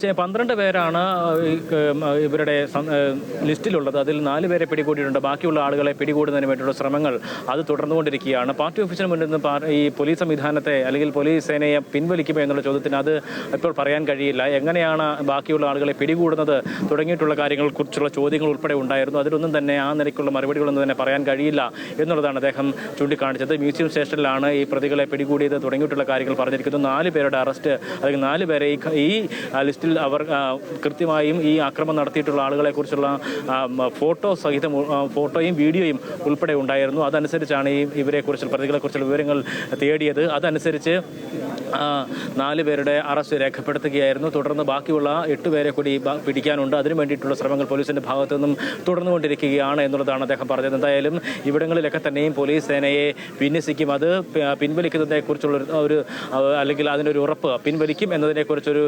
12 പേരാണ് ഇവരുടെ ലിസ്റ്റിലുള്ളത്. അതിൽ 4 പേരെ പിടികൂടിയിട്ടുണ്ട്. ബാക്കിയുള്ള ആളുകളെ പിടികൂടുന്നതിന് വേണ്ടിയുള്ള ശ്രമങ്ങൾ അത് തുടർന്നുകൊണ്ടിരിക്കുകയാണ്. പാർട്ടി ഓഫീസിന് മുന്നിൽ നിന്ന് ഈ പോലീസ് സംവിധാനത്തെ അല്ലെങ്കിൽ പോലീസ് സേനയെ പിൻവലിക്കുമോ എന്നുള്ള ചോദ്യത്തിന് അത് ഇപ്പോൾ പറയാൻ കഴിയില്ല. എങ്ങനെയാണ് ബാക്കിയുള്ള ആളുകളെ പിടികൂടുന്നത് തുടങ്ങിയിട്ടുള്ള കാര്യങ്ങളെക്കുറിച്ചുള്ള ചോദ്യങ്ങൾ ഉൾപ്പെടെ ഉണ്ടായിരുന്നു. അതിലൊന്നും തന്നെ ആ നിലയ്ക്കുള്ള മറുപടികളൊന്നും തന്നെ പറയാൻ കഴിയില്ല എന്നുള്ളതാണ് അദ്ദേഹം ചൂണ്ടിക്കാണിച്ചത്. മ്യൂസിയം സ്റ്റേഷനിലാണ് ഈ പ്രതികളെ പിടികൂടിയത് തുടങ്ങിയിട്ടുള്ള കാര്യങ്ങൾ പറഞ്ഞിരിക്കുന്നു. 4 പേരുടെ അറസ്റ്റ് അല്ലെങ്കിൽ 4 പേരെ ഈ ലിസ്റ്റിൽ അവർ കൃത്യമായും ഈ ആക്രമണം നടത്തിയിട്ടുള്ള ആളുകളെ കുറിച്ചുള്ള ഫോട്ടോയും വീഡിയോയും ഉൾപ്പെടെ ഉണ്ടായിരുന്നു. അതനുസരിച്ചാണ് ഇവരെക്കുറിച്ചുള്ള പ്രതികളെക്കുറിച്ചുള്ള വിവരങ്ങൾ തേടിയത്. അതനുസരിച്ച് 4 പേരുടെ അറസ്റ്റ് രേഖപ്പെടുത്തുകയായിരുന്നു. തുടർന്ന് ബാക്കിയുള്ള 8 പേരെ കൂടി പിടിക്കാനുണ്ട്. അതിനു വേണ്ടിയിട്ടുള്ള ശ്രമങ്ങൾ പോലീസിന്റെ ഭാഗത്തു നിന്നും തുടർന്നുകൊണ്ടിരിക്കുകയാണ് എന്നുള്ളതാണ് അദ്ദേഹം പറഞ്ഞത്. എന്തായാലും ഇവിടങ്ങളിലൊക്കെ തന്നെയും പോലീസ് സേനയെ വിന്യസിക്കും. അത് പിൻവലിക്കുന്നതിനെക്കുറിച്ചുള്ള ഒരു അല്ലെങ്കിൽ അതിനൊരു ഉറപ്പ് പിൻവലിക്കും എന്നതിനെക്കുറിച്ചൊരു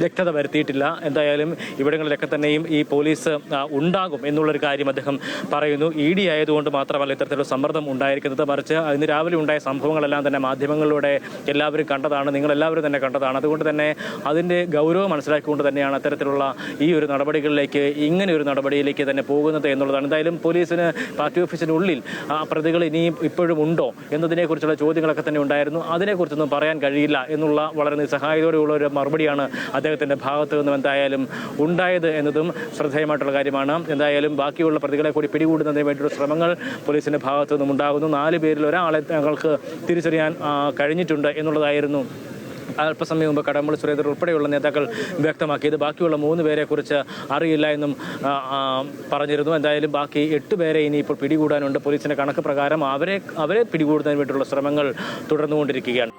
വ്യക്തത വരുത്തിയിട്ടില്ല. എന്തായാലും ഇവിടങ്ങളിലൊക്കെ തന്നെയും ഈ പോലീസ് ഉണ്ടാകും എന്നുള്ളൊരു കാര്യം അദ്ദേഹം പറയുന്നു. ED ആയതുകൊണ്ട് മാത്രമല്ല ഇത്തരത്തിലുള്ള സമ്മർദ്ദം ഉണ്ടായിരിക്കുന്നത്, മറിച്ച് ഇന്ന് രാവിലെ ഉണ്ടായ സംഭവങ്ങളെല്ലാം തന്നെ മാധ്യമങ്ങളിലൂടെ എല്ലാവരും കണ്ടതാണ്, നിങ്ങളെല്ലാവരും തന്നെ കണ്ടതാണ്. അതുകൊണ്ട് തന്നെ അതിൻ്റെ ഗൗരവം മനസ്സിലാക്കിക്കൊണ്ട് തന്നെയാണ് അത്തരത്തിലുള്ള ഈ ഒരു നടപടികളിലേക്ക്, ഇങ്ങനെ ഒരു നടപടിയിലേക്ക് തന്നെ പോകുന്നത് എന്നുള്ളതാണ്. എന്തായാലും പോലീസിന് പാർട്ടി ഓഫീസിനുള്ളിൽ പ്രതികൾ ഇപ്പോഴും ഉണ്ടോ എന്നതിനെക്കുറിച്ചുള്ള ചോദ്യങ്ങളൊക്കെ തന്നെ ഉണ്ടായിരുന്നു. അതിനെക്കുറിച്ചൊന്നും പറയാൻ കഴിയില്ല എന്നുള്ള വളരെ നിസ്സഹായതയോടെയുള്ള ഒരു മറുപടിയാണ് അദ്ദേഹത്തിൻ്റെ ഭാഗത്തു നിന്നും എന്തായാലും ഉണ്ടായത് എന്നതും ശ്രദ്ധേയമായിട്ടുള്ള കാര്യമാണ്. എന്തായാലും ബാക്കിയുള്ള പ്രതികളെ കൂടി പിടികൂടുന്നതിന് വേണ്ടിയുള്ള ശ്രമങ്ങൾ പോലീസിൻ്റെ ഭാഗത്തു നിന്നും ഉണ്ടാകുന്നു. 4 പേരിൽ ഒരാളെ ഞങ്ങൾക്ക് തിരിച്ചറിയാൻ കഴിഞ്ഞിട്ടുണ്ട് എന്നുള്ളതായിരുന്നു അല്പസമയം മുമ്പ് കടകംപള്ളി സുരേന്ദ്രൻ ഉൾപ്പെടെയുള്ള നേതാക്കൾ വ്യക്തമാക്കിയത്. ബാക്കിയുള്ള 3 പേരെക്കുറിച്ച് അറിയില്ല എന്നും പറഞ്ഞിരുന്നു. എന്തായാലും ബാക്കി 8 പേരെ ഇനിയിപ്പോൾ പിടികൂടാനുണ്ട്. പോലീസിൻ്റെ കണക്ക് പ്രകാരം അവരെ പിടികൂടുന്നതിന് വേണ്ടിയുള്ള ശ്രമങ്ങൾ തുടർന്നുകൊണ്ടിരിക്കുകയാണ്.